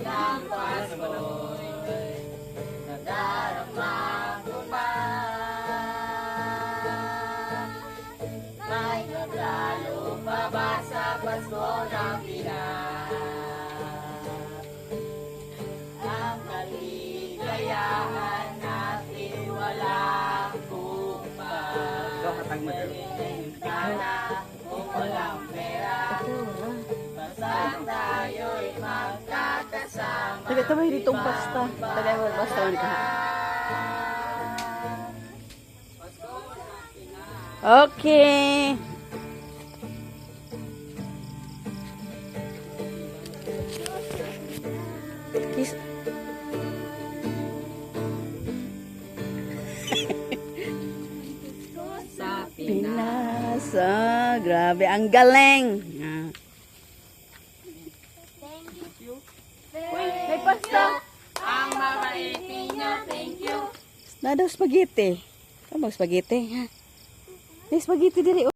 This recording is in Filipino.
ng Pasko'y nadarama ko pa. May naglalo pa ba sa Pasko ng Pinas? Ang kaligayahan natin walang kumpas. Galing sana kung walang pera, basta tayo'y magkakasama. Taga-tabay ditong pasta. Taga-tabay pasta man ka. Okay. Kiss. Sa Pinas. Ah, grabe. Ang galing. Ah. Uy, may pasta! Ang mabait ninyo, thank you! Nadaw spaghetti. Kamu spaghetti, ha? May spaghetti diri.